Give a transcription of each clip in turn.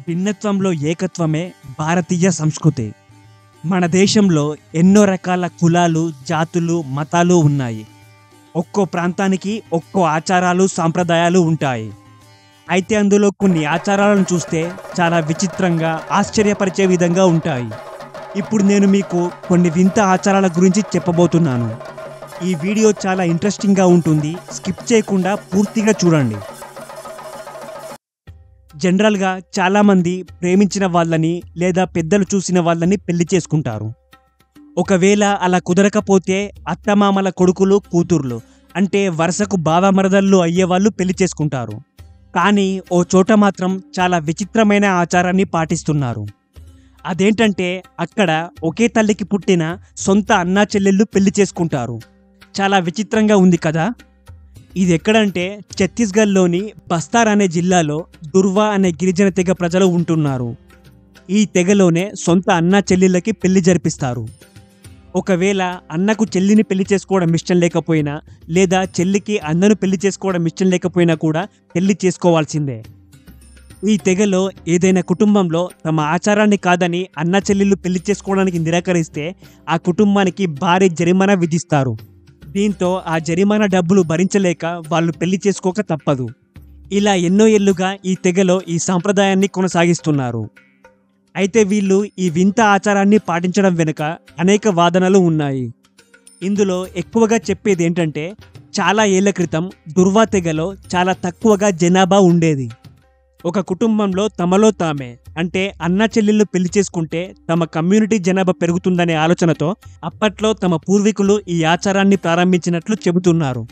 భిన్నత్వంలో ఏకత్వమే భారతీయ సంస్కృతి. మన దేశంలో ఎన్నో రకాల కులాలు, జాతులు, మతాలు ఉన్నాయి. ఒక్కో ప్రాంతానికి ఒక్కో ఆచారాలు, సాంప్రదాయాలు ఉంటాయి. అయితే అందులో కొన్ని ఆచారాలను చూస్తే చాలా విచిత్రంగా, ఆశ్చర్యపరిచే విధంగా ఉంటాయి. ఇప్పుడు నేను మీకు కొన్ని వింత ఆచారాల గురించి చెప్పబోతున్నాను. ఈ వీడియో చాలా ఇంట్రెస్టింగ్గా ఉంటుంది. స్కిప్ చేయకుండా పూర్తిగా చూడండి. జనరల్గా చాలామంది ప్రేమించిన వాళ్ళని లేదా పెద్దలు చూసిన వాళ్ళని పెళ్లి చేసుకుంటారు. ఒకవేళ అలా కుదరకపోతే అత్తమామల కొడుకులు, కూతుర్లు అంటే వరుసకు బావమరదళ్ళు అయ్యేవాళ్ళు పెళ్లి చేసుకుంటారు. కానీ ఓ చోట మాత్రం చాలా విచిత్రమైన ఆచారాన్ని పాటిస్తున్నారు. అదేంటంటే అక్కడ ఒకే తల్లికి పుట్టిన సొంత అన్నా చెల్లెళ్ళు పెళ్లి చేసుకుంటారు. చాలా విచిత్రంగా ఉంది కదా. ఇది ఎక్కడంటే ఛత్తీస్గఢ్లోని బస్తార్ అనే జిల్లాలో దుర్వా అనే గిరిజన తెగ ప్రజలు ఉంటున్నారు. ఈ తెగలోనే సొంత అన్నా చెల్లెళ్ళకి పెళ్లి జరిపిస్తారు. ఒకవేళ అన్నకు చెల్లిని పెళ్లి చేసుకోవడం ఇష్టం లేకపోయినా లేదా చెల్లికి అన్నను పెళ్లి చేసుకోవడం ఇష్టం లేకపోయినా కూడా పెళ్లి చేసుకోవాల్సిందే. ఈ తెగలో ఏదైనా కుటుంబంలో తమ ఆచారాన్ని కాదని అన్న చెల్లెళ్ళు పెళ్లి చేసుకోవడానికి నిరాకరిస్తే ఆ కుటుంబానికి భారీ జరిమానా విధిస్తారు. దీంతో ఆ జరిమానా డబ్బులు భరించలేక వాళ్ళు పెళ్లి చేసుకోక తప్పదు. ఇలా ఎన్నో ఏళ్లుగా ఈ తెగలో ఈ సాంప్రదాయాన్ని కొనసాగిస్తున్నారు. అయితే వీళ్ళు ఈ వింత ఆచారాన్ని పాటించడం వెనుక అనేక వాదనలు ఉన్నాయి. ఇందులో ఎక్కువగా చెప్పేది ఏంటంటే చాలా ఏళ్ల క్రితం దుర్వా తెగలో చాలా తక్కువగా జనాభా ఉండేది. ఒక కుటుంబంలో తమలో తామే అంటే అన్న చెల్లెళ్ళు పెళ్లి చేసుకుంటే తమ కమ్యూనిటీ జనాభా పెరుగుతుందనే ఆలోచనతో అప్పట్లో తమ పూర్వీకులు ఈ ఆచారాన్ని ప్రారంభించినట్లు చెబుతున్నారు.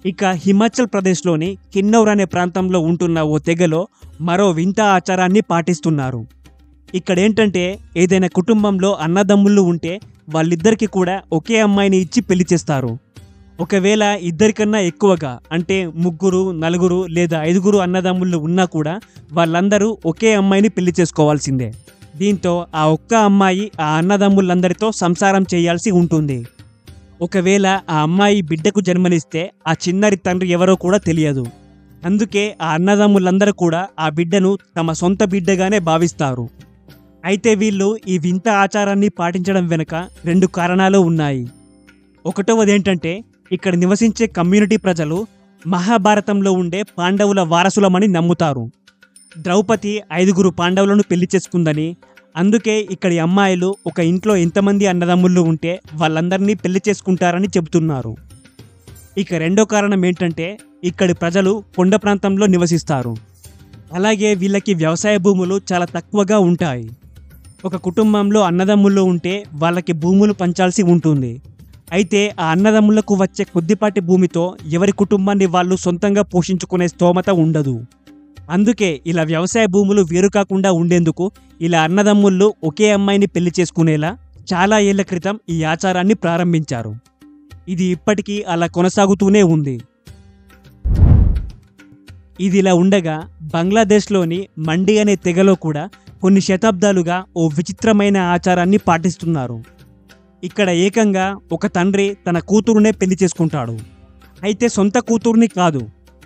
ఇక హిమాచల్ ప్రదేశ్లోని కిన్నౌర్ అనే ప్రాంతంలో ఉంటున్న ఓ తెగలో మరో వింత ఆచారాన్ని పాటిస్తున్నారు. ఇక్కడేంటంటే ఏదైనా కుటుంబంలో అన్నదమ్ముళ్ళు ఉంటే వాళ్ళిద్దరికి కూడా ఒకే అమ్మాయిని ఇచ్చి పెళ్లి చేస్తారు. ఒకవేళ ఇద్దరికన్నా ఎక్కువగా అంటే 3, 4 లేదా 5 అన్నదమ్ముళ్ళు ఉన్నా కూడా వాళ్ళందరూ ఒకే అమ్మాయిని పెళ్లి చేసుకోవాల్సిందే. దీంతో ఆ ఒక్క అమ్మాయి ఆ అన్నదమ్ములందరితో సంసారం చేయాల్సి ఉంటుంది. ఒకవేళ ఆ అమ్మాయి బిడ్డకు జన్మనిస్తే ఆ చిన్నారి తండ్రి ఎవరో కూడా తెలియదు. అందుకే ఆ అన్నదమ్ములందరూ కూడా ఆ బిడ్డను తమ సొంత బిడ్డగానే భావిస్తారు. అయితే వీళ్ళు ఈ వింత ఆచారాన్ని పాటించడం వెనుక 2 కారణాలు ఉన్నాయి. ఒకటవదేంటంటే ఇక్కడ నివసించే కమ్యూనిటీ ప్రజలు మహాభారతంలో ఉండే పాండవుల వారసులమని నమ్ముతారు. ద్రౌపది 5 పాండవులను పెళ్లి చేసుకుందని, అందుకే ఇక్కడి అమ్మాయిలు ఒక ఇంట్లో ఎంతమంది అన్నదమ్ముళ్ళు ఉంటే వాళ్ళందరినీ పెళ్లి చేసుకుంటారని చెబుతున్నారు. ఇక రెండో కారణం ఏంటంటే ఇక్కడి ప్రజలు కొండ ప్రాంతంలో నివసిస్తారు. అలాగే వీళ్ళకి వ్యవసాయ భూములు చాలా తక్కువగా ఉంటాయి. ఒక కుటుంబంలో అన్నదమ్ముళ్ళు ఉంటే వాళ్ళకి భూములు పంచాల్సి ఉంటుంది. అయితే ఆ అన్నదమ్ములకు వచ్చే కొద్దిపాటి భూమితో ఎవరి కుటుంబాన్ని వాళ్ళు సొంతంగా పోషించుకునే స్తోమత ఉండదు. అందుకే ఇలా వ్యవసాయ భూములు వేరు కాకుండా ఉండేందుకు ఇలా అన్నదమ్ముళ్ళు ఒకే అమ్మాయిని పెళ్లి చేసుకునేలా చాలా ఏళ్ల క్రితం ఈ ఆచారాన్ని ప్రారంభించారు. ఇది ఇప్పటికీ అలా కొనసాగుతూనే ఉంది. ఇది ఇలా ఉండగా బంగ్లాదేశ్లోని మండి అనే తెగలో కూడా కొన్ని శతాబ్దాలుగా ఓ విచిత్రమైన ఆచారాన్ని పాటిస్తున్నారు. ఇక్కడ ఏకంగా ఒక తండ్రి తన కూతురునే పెళ్లి చేసుకుంటాడు. అయితే సొంత కూతుర్ని కాదు.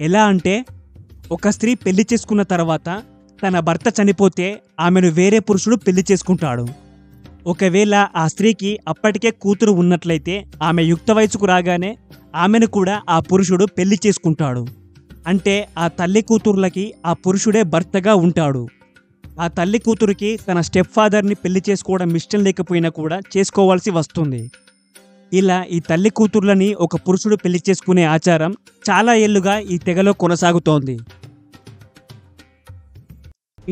ఎలా అంటే ఒక స్త్రీ పెళ్లి చేసుకున్న తర్వాత తన భర్త చనిపోతే ఆమెను వేరే పురుషుడు పెళ్లి చేసుకుంటాడు. ఒకవేళ ఆ స్త్రీకి అప్పటికే కూతురు ఉన్నట్లయితే ఆమె యుక్త వయసుకు రాగానే ఆమెను కూడా ఆ పురుషుడు పెళ్లి చేసుకుంటాడు. అంటే ఆ తల్లి కూతుర్లకి ఆ పురుషుడే భర్తగా ఉంటాడు. ఆ తల్లి కూతురికి తన స్టెప్ ఫాదర్ని పెళ్లి చేసుకోవడం ఇష్టం లేకపోయినా కూడా చేసుకోవాల్సి వస్తుంది. ఇలా ఈ తల్లి కూతుర్లని ఒక పురుషుడు పెళ్లి చేసుకునే ఆచారం చాలా ఏళ్లుగా ఈ తెగలో కొనసాగుతోంది.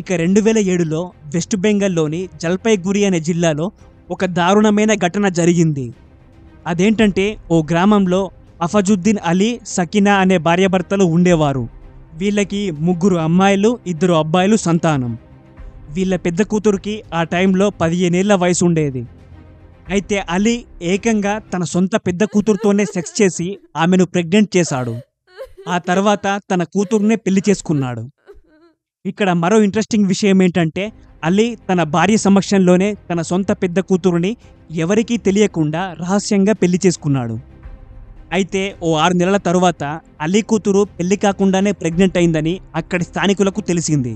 ఇక 2007లో వెస్ట్ బెంగాల్లోని జల్పైగురి అనే జిల్లాలో ఒక దారుణమైన ఘటన జరిగింది. అదేంటంటే ఓ గ్రామంలో అఫజుద్దీన్ అలీ, సకీనా అనే భార్యాభర్తలు ఉండేవారు. వీళ్ళకి 3 అమ్మాయిలు, 2 అబ్బాయిలు సంతానం. వీళ్ళ పెద్ద కూతురికి ఆ టైంలో 15 ఏళ్ల వయసు ఉండేది. అయితే అలీ ఏకంగా తన సొంత పెద్ద కూతురుతోనే సెక్స్ చేసి ఆమెను ప్రెగ్నెంట్ చేశాడు. ఆ తర్వాత తన కూతురునే పెళ్లి చేసుకున్నాడు. ఇక్కడ మరో ఇంట్రెస్టింగ్ విషయం ఏంటంటే అలీ తన భార్య సమక్షంలోనే తన సొంత పెద్ద కూతురుని ఎవరికీ తెలియకుండా రహస్యంగా పెళ్లి చేసుకున్నాడు. అయితే ఓ 6 నెలల తరువాత అలీ కూతురు పెళ్లి కాకుండానే ప్రెగ్నెంట్ అయిందని అక్కడి స్థానికులకు తెలిసింది.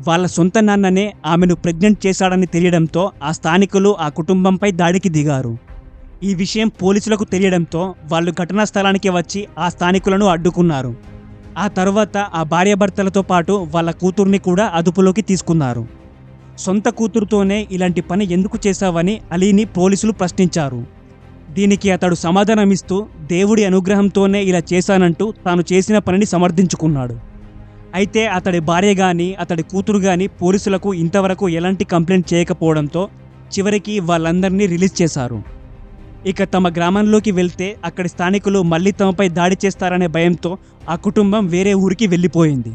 వాళ్ళ సొంత నాన్ననే ఆమెను ప్రెగ్నెంట్ చేశాడని తెలియడంతో ఆ స్థానికులు ఆ కుటుంబంపై దాడికి దిగారు. ఈ విషయం పోలీసులకు తెలియడంతో వాళ్ళు ఘటనా స్థలానికి వచ్చి ఆ స్థానికులను అడ్డుకున్నారు. ఆ తర్వాత ఆ భార్యాభర్తలతో పాటు వాళ్ళ కూతుర్ని కూడా అదుపులోకి తీసుకున్నారు. సొంత కూతురుతోనే ఇలాంటి పని ఎందుకు చేశావని అలీని పోలీసులు ప్రశ్నించారు. దీనికి అతడు సమాధానమిస్తూ దేవుడి అనుగ్రహంతోనే ఇలా చేశానంటూ తాను చేసిన పనిని సమర్థించుకున్నాడు. అయితే అతడి భార్య కానీ అతడి కూతురు కానీ పోలీసులకు ఇంతవరకు ఎలాంటి కంప్లైంట్ చేయకపోవడంతో చివరికి వాళ్ళందరినీ రిలీజ్ చేశారు. ఇక తమ గ్రామంలోకి వెళ్తే అక్కడి స్థానికులు మళ్ళీ తమపై దాడి చేస్తారనే భయంతో ఆ కుటుంబం వేరే ఊరికి వెళ్ళిపోయింది.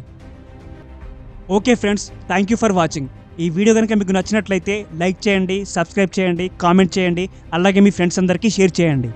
Okay friends, thank you for watching. ఈ వీడియో కనుక మీకు నచ్చినట్లయితే లైక్ చేయండి, సబ్స్క్రైబ్ చేయండి, కామెంట్ చేయండి, అలాగే మీ ఫ్రెండ్స్ అందరికీ షేర్ చేయండి.